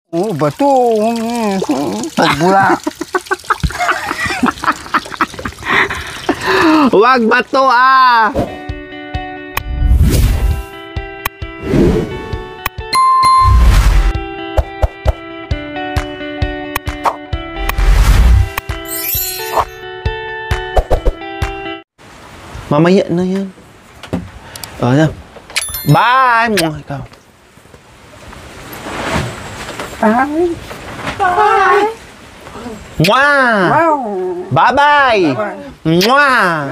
Oh, bato. Pagbula. Wag bato ah! Mamaya na yan. Oh, na. Bye! Ikaw. Bye. Bye! Mwah! Wow. Bye-bye! Mwah!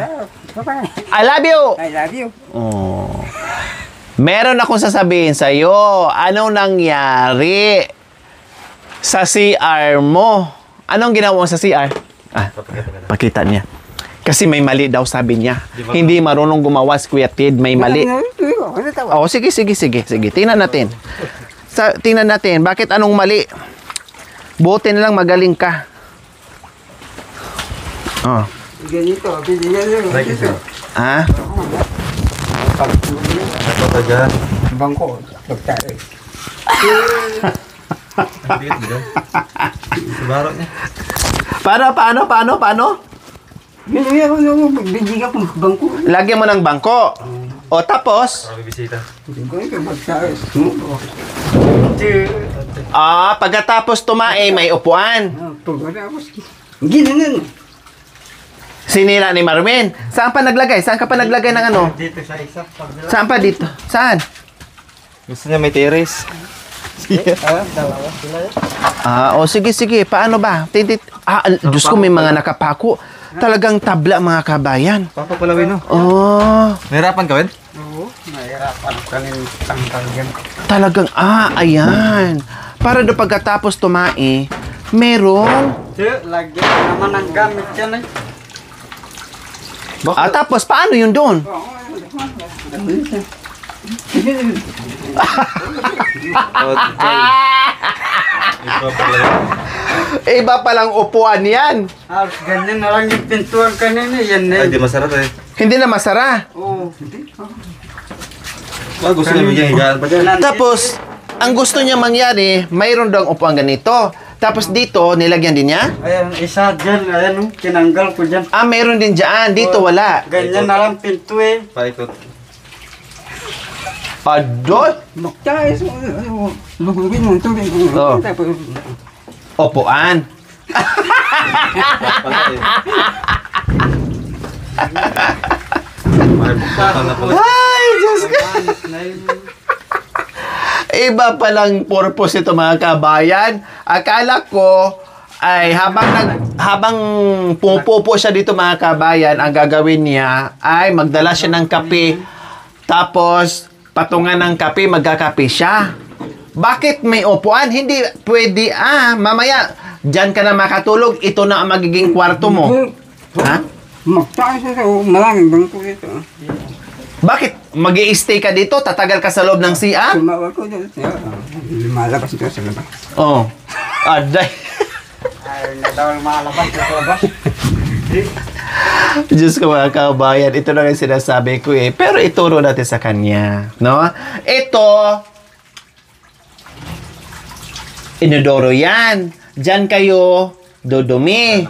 Bye-bye. I love you! I love you. Oh. Meron akong sasabihin sa'yo. Anong nangyari sa CR mo? Anong ginawa mo sa CR? Ah, pakita niya. Kasi may mali daw, sabi niya. Hindi marunong gumawa si Kuya Tid, may mali. Oh, sige. Tingnan natin. Tingnan natin, bakit anong mali? Buti na lang magaling ka. Oh. Ganito, ganito. Ha? Bangko, dokter. Paano? Binigyan ko ng bangko. Lagyan mo ng bangko. O tapos? Pagkatapos tumae, may upuan. Ginanon. Sinira ni Marvin. Saan pa naglagay? Saan ka pa naglagay ng ano? Dito sa isa. Saan pa dito? Saan? Gusto niya may terrace. Dalawa sila. Sige. Paano ba? Diyos ko, may mga nakapako. Talagang tabla, mga kabayan. Papapalawin, no? Oh. Nahirapan ka, Wen? Oo, nahirapan kami tanggal yan. Talagang, ayan. Para do pagkatapos tumae, merong... Lagyan naman ang gamit yan eh. Tapos, paano yun doon? Iba palang upuan yan. Ganyan na lang yung pintuan kanina. Yan na Ay, di masarap eh. Hindi na masara. Oo. Gusto niya bigyan higaan pa dyan. Tapos, ang gusto niya mangyari, mayroon daw upuan ganito. Tapos dito, nilagyan din niya? Ayan, isa dyan. Ayan, tinanggal ko dyan. Mayroon din dyan. Dito wala. Ganyan na lang pinto eh. Paikot. Padot. Magtayos mo. Lugugin mo. Tubig mo. Oh. Upuan. Pala eh. Ay, Diyos ko. Iba palang purpose ito, mga kabayan. Akala ko ay habang pumupupo siya dito, mga kabayan, ang gagawin niya ay magdala siya ng kape. Tapos patungan ng kape, magkakape siya. Bakit may upuan? Hindi pwede. Mamaya diyan ka na makatulog. Ito na ang magiging kwarto mo. Ha? Magtayos sa maraming bangko dito. Bakit? Mag-i-stay ka dito? Tatagal ka sa loob ng CR? Tumawag ko dito. Lumalabas ito sa labas. Oh. Aday. Ayaw na daw lumalabas sa labas. Diyos ko, mga kabayan, ito na yung sinasabi ko eh. Pero ituro natin sa kanya. No? Ito, inodoro yan. Diyan kayo dudumi.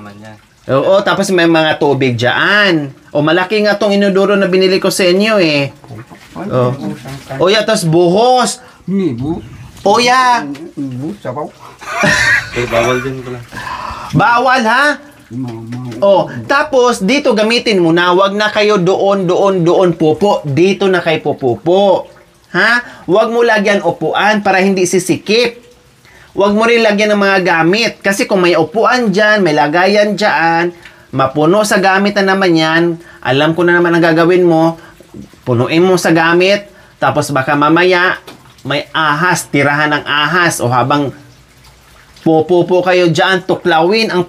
Oo, tapos may mga tubig dyan. Malaki nga tong inodoro na binili ko sa inyo eh. Tapos buhos. Nibu. Nibu, sabaw. Bawal din pala. Bawal ha? Tapos dito gamitin mo na, wag na kayo doon pupo. Dito na kayo pupupo. Ha? Wag mo lagyan upuan para hindi sisikip. Wag mo rin lagyan ng mga gamit. Kasi kung may upuan dyan, may lagayan dyan, mapuno sa gamit na naman yan, alam ko na naman ang gagawin mo, punuin mo sa gamit, tapos baka mamaya, may ahas, tirahan ng ahas, o habang pupupo kayo dyan, tuklawin ang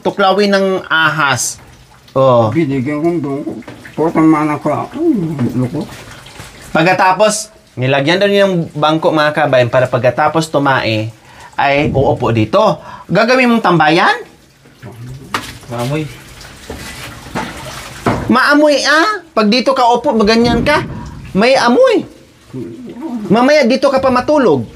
tuklawin ng ahas. Binigyan kong doon. Potang mana ko. Loko. Pagkatapos, nilagyan daw niya ng bangko, mga kabayan, para pagkatapos tumae, ay uupo dito. Gagawin mong tambayan? Maamoy. Maamoy Pag dito ka upo, maganyan ka, may amoy. Mamaya dito ka pa matulog.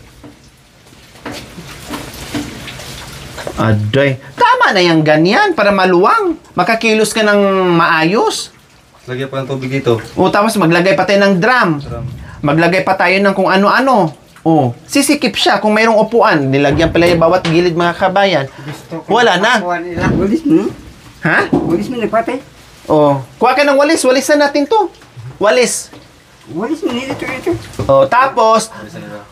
Aday. Tama na yung ganyan para maluwang. Makakilos ka ng maayos. Lagyan pa ng tubig dito. O tapos maglagay pa tayo ng drum. Maglagay pa tayo ng kung ano-ano. O, sisikip siya kung mayroong upuan. Nilagyan pala yung bawat gilid mga kabayan. Wala na. Walis mo. Ha? Walis mo nagpatay. O, kuha ka ng walis. Walisan natin to. Walis. Walis mo nito ito. O, tapos,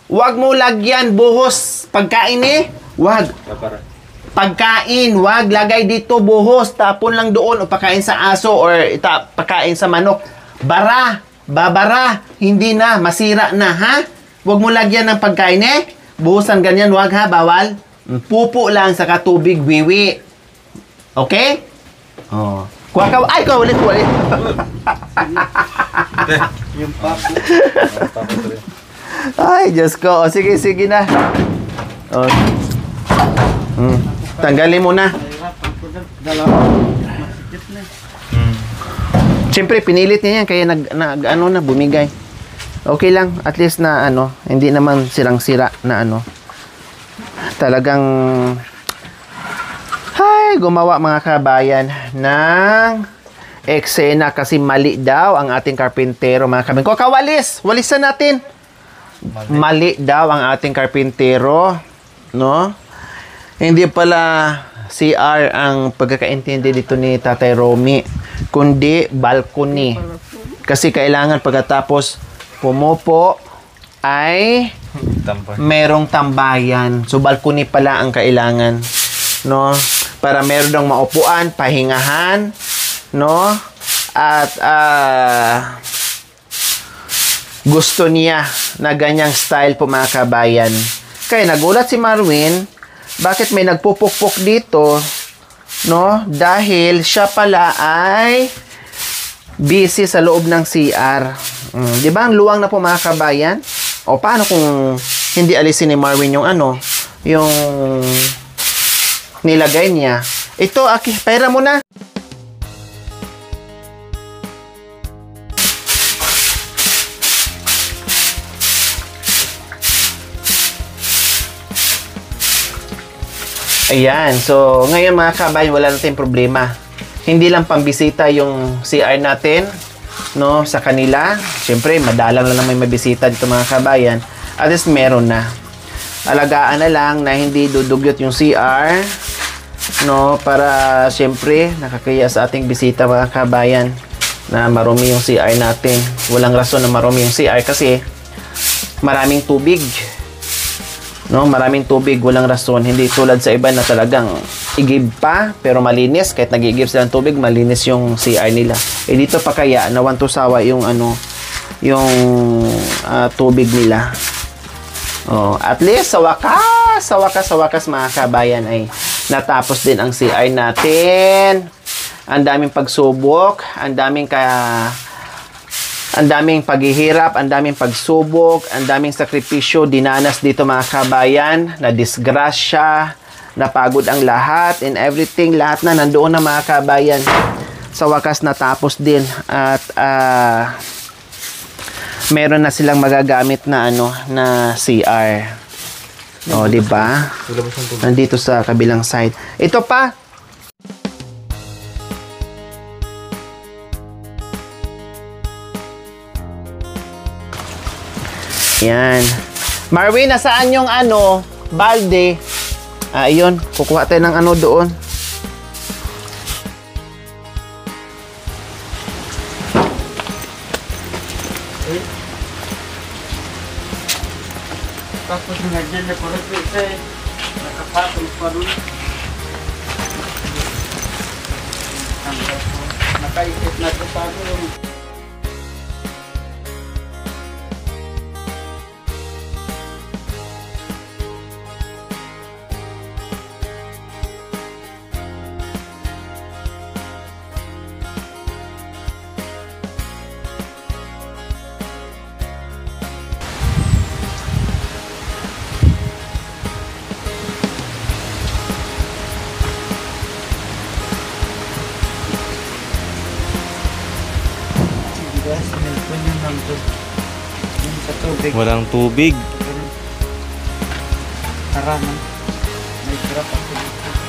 wag mo lagyan buhos pagkain eh. Wag. Para. Pagkain, wag lagay dito buhos, tapon lang doon o pakain sa aso or pakain sa manok. Bara, babara, hindi na, masira na, ha? Wag mo lagyan ng pagkain eh. Buhusan ganyan, wag ha, bawal. Pupo lang sa katubig, wiwi. Okay? Oh. Kuha ka, ay, kuha ulit. Yung papo. Ay, Diyos ko. O, sige na. O. Tanggalin mo na. Siyempre, pinilit niya yan, kaya bumigay. Okay lang, at least na hindi naman sirang-sira na talagang gumawa mga kabayan ng eksena kasi mali daw ang ating karpintero mga kabayan. Ko kawalis, walisan natin. Mali daw ang ating karpintero, no? Hindi pala CR ang pagkakaintindi dito ni Tatay Romy, kundi balcony. Kasi kailangan pagkatapos pumupo ay merong tambayan. So balcony pala ang kailangan, no? Para meron dong maupuan, pahingahan, no? At gusto niya na ganyang style po mga kabayan. Kaya nagulat si Marwin, bakit may nagpupukpok dito, no? Dahil siya pala ay busy sa loob ng CR. Di ba ang luwang na po mga kabayan? O paano kung hindi alisin ni Marwin yung yung nilagay niya? Ito, pera mo na. Ayan. So, ngayon mga kabayan, wala natin problema. Hindi lang pambisita yung CR natin, no, sa kanila. Siyempre, madalang lang may mabisita dito mga kabayan. At least meron na. Alagaan na lang na hindi dudugyot yung CR, no, para siyempre nakakaya sa ating bisita mga kabayan na marumi yung CR natin. Walang rason na marumi yung CR kasi maraming tubig. No, maraming tubig, walang rason. Hindi tulad sa iba na talagang igib pa, pero malinis. Kahit nag-igib sila ng tubig, malinis yung CR nila. Eh dito pa kaya, nawantusawa yung tubig nila. Oh, at least sa wakas mga kabayan ay natapos din ang CR natin. Ang daming pagsubok, ang daming paghihirap, ang daming pagsubok, ang daming sakripisyo, dinanas dito mga kabayan, na disgrasya, napagod ang lahat, and everything, lahat na nandoon na mga kabayan. Sa wakas natapos din at meron na silang magagamit na na CR. O, di ba? Nandito sa kabilang side. Ito pa. Yan. Marvin, nasaan yung balde? Ayun. Kukuha tayo ng doon. Tapos nagdyan na pala ito nakapatong pa rin. Nakaisip na ito pa rin. Walang tubig. Haraman. May drop ako dito.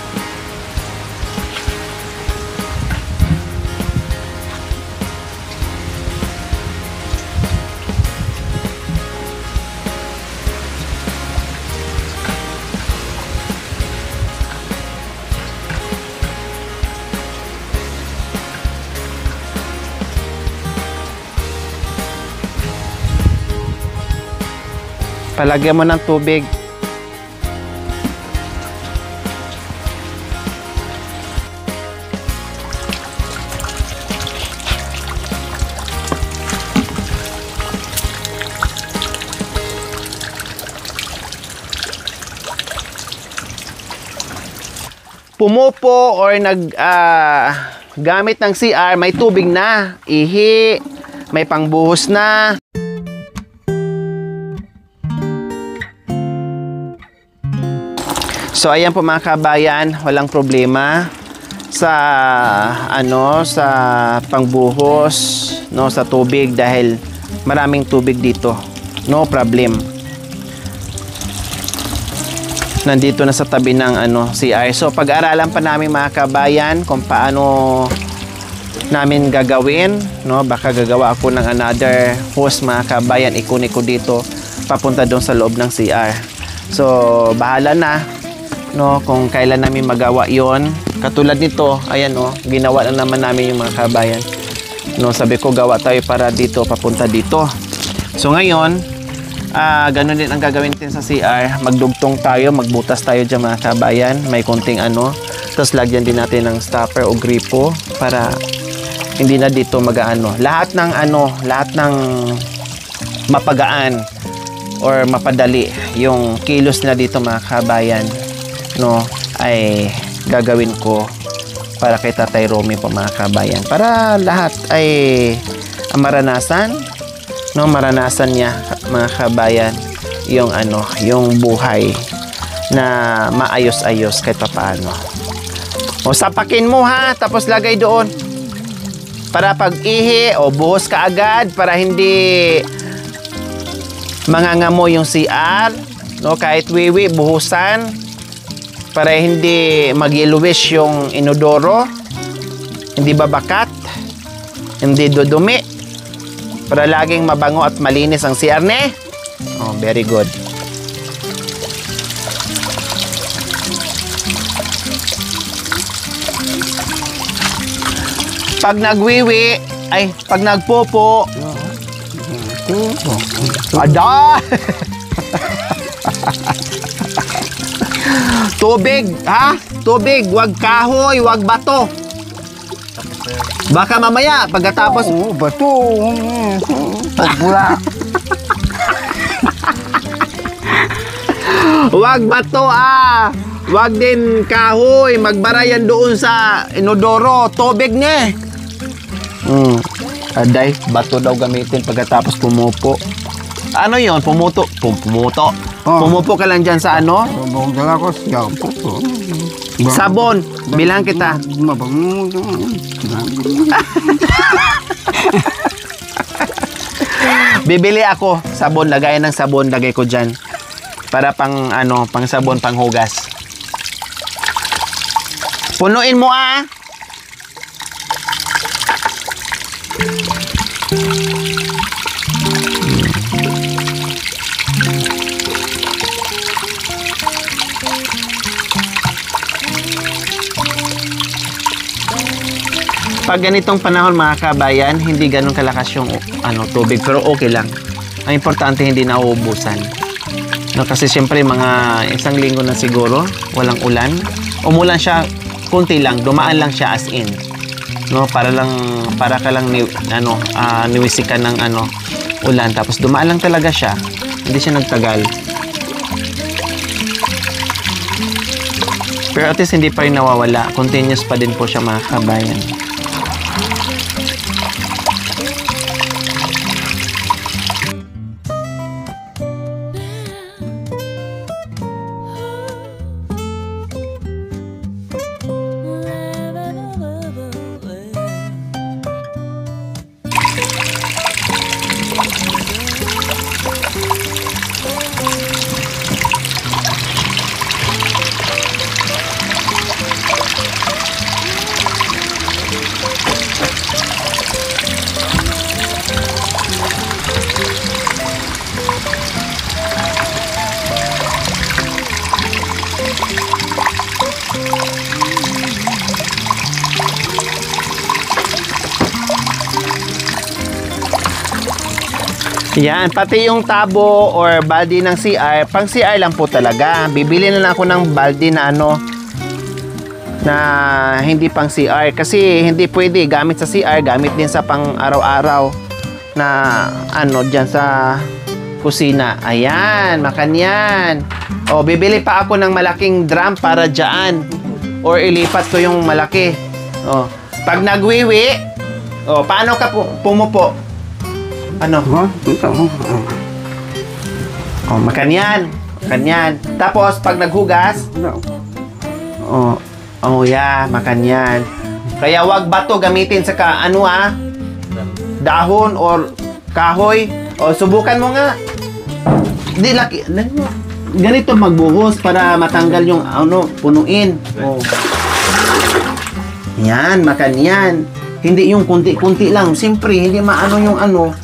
Palagyan mo ng tubig. Pumupo or gamit ng CR, may tubig na, ihi, may pangbuhos na. So ayan po mga kabayan, walang problema sa sa pangbuhos, no, sa tubig dahil maraming tubig dito. No problem. Nandito na sa tabi ng CR. So pag-aralan pa namin mga kabayan kung paano namin gagawin, no? Baka gagawa ako ng another hose mga kabayan, ikunin ko dito papunta doon sa loob ng CR. So bahala na, no, kung kailan namin magawa 'yon. Katulad nito, ayan, no, ginawa na naman namin yung mga kabayan. No, sabi ko gawa tayo para dito papunta dito. So ngayon, ganun din ang gagawin natin sa CR. Magdugtong tayo, magbutas tayo dyan mga kabayan. May konting tapos lagyan din natin ng stopper o gripo para hindi na dito mag-aano. Lahat ng mapagaan or mapadali yung kilos na dito mga kabayan, no, ay gagawin ko para kay Tatay Romy po mga kabayan. Para lahat ay maranasan, no, maranasan niya mga kabayan yung yung buhay na maayos-ayos kahit paano. O sapakin mo ha, tapos lagay doon. Para pag ihi o buhos ka agad para hindi mangangamo yung CR, no, kahit wiwi buhusan para hindi mag-yellowish yung inodoro, hindi babakat, hindi dudumi. Para laging mabango at malinis ang CR ne. Oh, very good. Pag nagwiwi, pag nagpopo, ada! Tubig, ha? Tubig, wag kahoy, wag bato. Baka mamaya, pagkatapos... Oo, bato. Pagbula. Wag bato, wag din kahoy. Magbarayan doon sa inodoro. Tubig ne. Aday, bato daw gamitin pagkatapos pumupo. Ano yon? Pumuto. Pumuto. Pumupo ka lang dyan sa Dala ko siya. Sabon. Bilang kita. Mabango. Bibili ako sabon, lagayan ng sabon, lagay ko dyan. Para pang pang sabon, pang hugas. Punuin mo Pag ganitong panahon mga kabayan, hindi ganun kalakas yung tubig, pero okay lang. Ang importante hindi nauubusan. No, kasi siyempre mga isang linggo na siguro, walang ulan. Umulan siya kunti lang, dumaan lang siya as in. No, para ka lang niwisikan ng ulan, tapos dumaan lang talaga siya. Hindi siya nagtagal. Pero at least hindi pa rin nawawala. Continuous pa din po siya mga kabayan. Yan, pati yung tabo or balde ng CR, pang CR lang po talaga. Bibili na lang ako ng balde na ano, na hindi pang CR. Kasi hindi pwede gamit sa CR, gamit din sa pang araw-araw na ano, dyan sa kusina. Ayan, makanyan. O, bibili pa ako ng malaking drum para dyan. Or ilipat ko yung malaki. O, pag nagwiwi, o, paano ka pumupo? Ano? Ha? Ito. O, makanyan. Makanyan. Tapos, pag naghugas, o, yeah, makanyan. Kaya wag bato gamitin sa dahon or kahoy. O, subukan mo nga. Di laki. Ganito magbuhos para matanggal yung punuin. O. Yan, makanyan. Hindi yung kunti-kunti lang. Siyempre, hindi maano yung ano.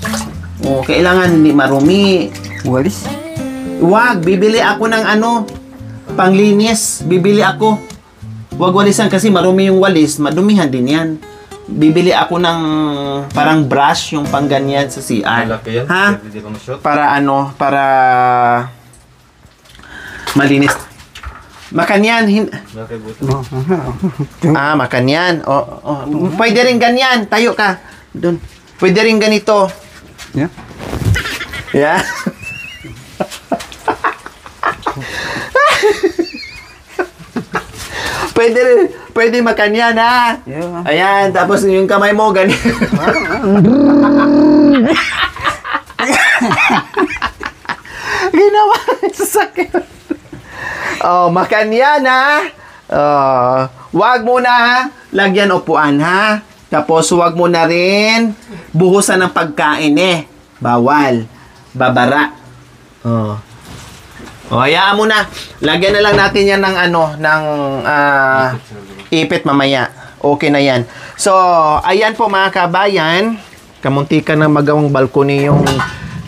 O, kailangan hindi marumi. Walis. Wag, bibili ako ng panglinis. Bibili ako. Wag walisan kasi marumi yung walis. Madumihan din yan. Bibili ako ng parang brush, yung pangganyan sa CR. Malaki yan. Ha? Hindi pa ma-shoot. Para malinis. Makanyan. Malaki buto. Makanyan. Pwede rin ganyan. Tayo ka. Doon. Pwede rin ganito. Yeah. Yeah. Pwede makanyan, ha? Yeah. Ayan, tapos yung kamay mo, ganyan. Ginawa, sasakit. Makanyan, ha? Wag mo na lagyan upuan, ha? Tapos, wag mo na rin buhusan ng pagkain, Bawal. Babara. Hayaan mo na. Lagyan na lang natin yan ng ipit mamaya. Okay na yan. So, ayan po mga kabayan. Kamuntikan na magawang balcony yung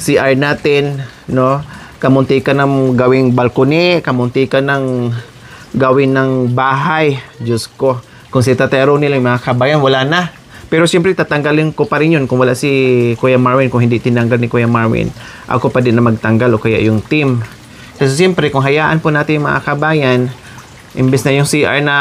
CR natin, no? Kamuntikan ng gawing balcony, kamuntikan ng gawin ng bahay. Diyos ko. Kung si Tatero nila yung mga kabayan, wala na. Pero siyempre, tatanggalin ko pa rin yun kung wala si Kuya Marvin, kung hindi tinanggal ni Kuya Marvin. Ako pa din na magtanggal o kaya yung team. Kasi siyempre, kung hayaan po natin yung mga kabayan, imbes na yung CR na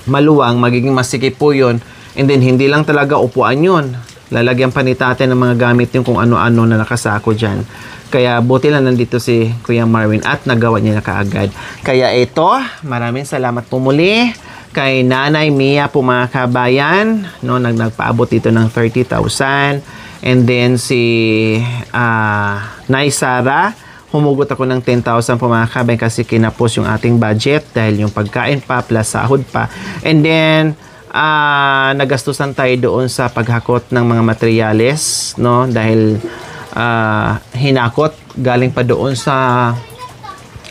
maluwang, magiging masikip po yun. And then, hindi lang talaga upuan yun. Lalagyan pa ni tate ng mga gamit yung kung ano-ano na nakasako dyan. Kaya, buti lang nandito si Kuya Marvin at nagawa niya na kaagad. Kaya ito, maraming salamat po muli kay Nanay Mia po mga kabayan. No, nagpaabot dito ng 30,000. And then, si Nay Sara, humugot ako ng 10,000 po mga kabayan kasi kinapos yung ating budget dahil yung pagkain pa plus sahod pa. And then, nagastusan tayo doon sa paghakot ng mga materyales, no? Dahil hinakot galing pa doon sa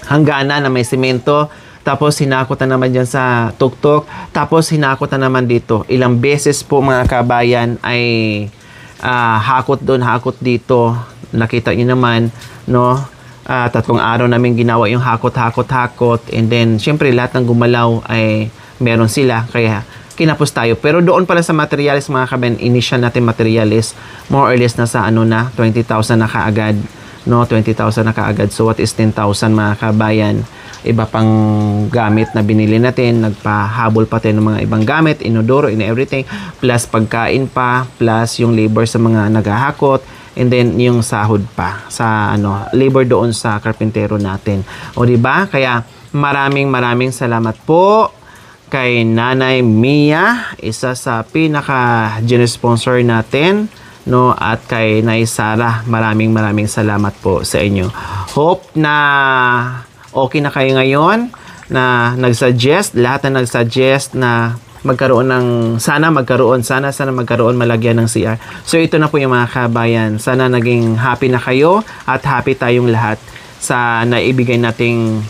hangganan na may semento. Tapos hinakot na naman dyan sa tuktok. Tapos hinakot na naman dito. Ilang beses po mga kabayan ay hakot doon, hakot dito. Nakita nyo naman, no? 3 araw namin ginawa yung hakot. And then, syempre, lahat ng gumalaw ay meron sila. Kaya, kinapos tayo. Pero doon pala sa materials, mga kabayan, initial natin materials, more or less na sa 20,000 na kaagad. No, 20,000 na kaagad. So, what is 10,000 mga kabayan? Iba pang gamit na binili natin. Nagpahabol pa tayo ng mga ibang gamit, inodoro, everything. Plus pagkain pa, plus yung labor sa mga naghahakot. And then, yung sahod pa sa labor doon sa karpintero natin. O, diba? Kaya, maraming salamat po kay Nanay Mia, isa sa pinaka-generous sponsor natin, no? At kay Nay Sara, maraming salamat po sa inyo. Hope na okay na kayo ngayon, na nag-suggest, lahat na nag-suggest na sana magkaroon malagyan ng CR. So ito na po yung mga kabayan. Sana naging happy na kayo at happy tayong lahat sa naibigay nating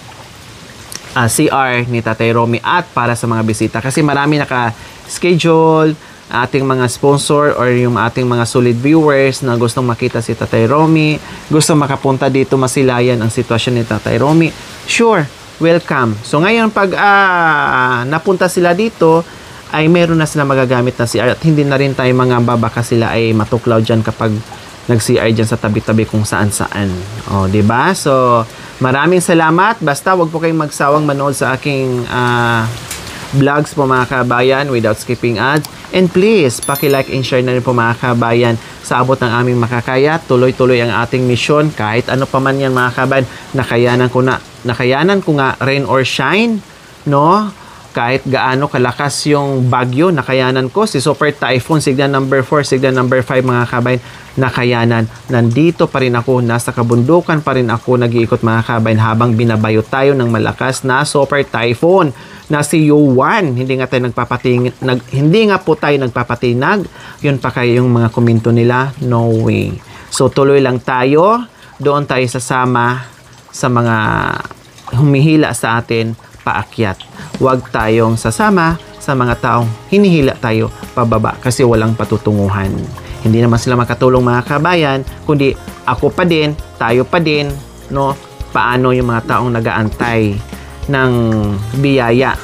CR ni Tatay Romy at para sa mga bisita. Kasi marami naka-schedule ating mga sponsor or yung ating mga solid viewers na gustong makita si Tatay Romy, gustong makapunta dito masilayan ang sitwasyon ni Tatay Romy. Sure, welcome. So ngayon pag napunta sila dito, ay meron na sila magagamit na CR at hindi na rin tayo mga baka sila ay matuklaw dyan kapag nag-CR dyan sa tabi-tabi kung saan-saan. O, diba? So, maraming salamat. Basta, wag po kayong magsawang manood sa aking vlogs po mga kabayan without skipping ads. And please, paki-like and share na rin po mga kabayan sa abot ng aming makakaya. Tuloy-tuloy ang ating misyon. Kahit ano pa man yan mga kabayan, nakayanan ko nga rain or shine, no? Kahit gaano kalakas yung bagyo, nakayanan ko. Si Super Typhoon, sigla number 4, sigla number 5 mga kabayan, nakayanan. Nandito pa rin ako, nasa kabundukan pa rin ako nag-iikot mga kabayan habang binabayo tayo ng malakas na Super Typhoon na si Yuan. Hindi nga po tayo nagpapatinag. Yun pa kayo yung mga komento nila. No way. So tuloy lang tayo. Doon tayo sasama sa mga humihila sa atin paakyat. Huwag tayong sasama sa mga taong hinihila tayo pababa kasi walang patutunguhan. Hindi naman sila makatulong mga kabayan, kundi ako pa din, tayo pa din, no? Paano yung mga taong nagaantay ng biyaya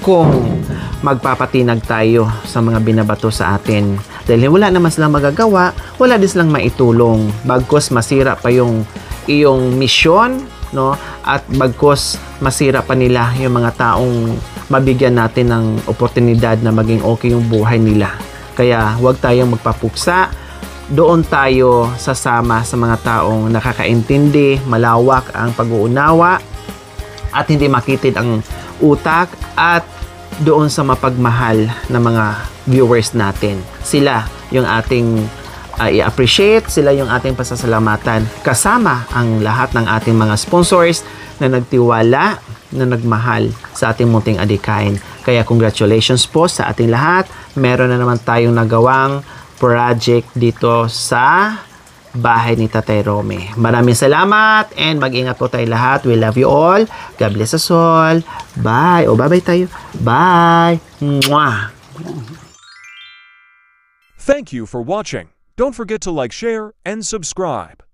kung magpapatinag tayo sa mga binabato sa atin. Dahil wala naman silang magagawa, wala din silang maitulong. Bagkos masira pa yung iyong misyon, no? At bagkos masira pa nila yung mga taong mabigyan natin ng oportunidad na maging okay yung buhay nila. Kaya huwag tayong magpapuksa. Doon tayo sasama sa mga taong nakakaintindi, malawak ang pag-uunawa at hindi makitid ang utak, at doon sa mapagmahal na mga viewers natin. Sila yung ating i-appreciate, sila yung ating pasasalamatan, kasama ang lahat ng ating mga sponsors na nagtiwala, na nagmahal sa ating munting adikain. Kaya congratulations po sa ating lahat. Meron na naman tayong nagawang project dito sa bahay ni Tatay Rome. Maraming salamat and mag-ingat po tayo lahat. We love you all. God bless us all. Bye. O, bye-bye tayo. Bye. Mwah. Thank you for watching. Don't forget to like, share, and subscribe.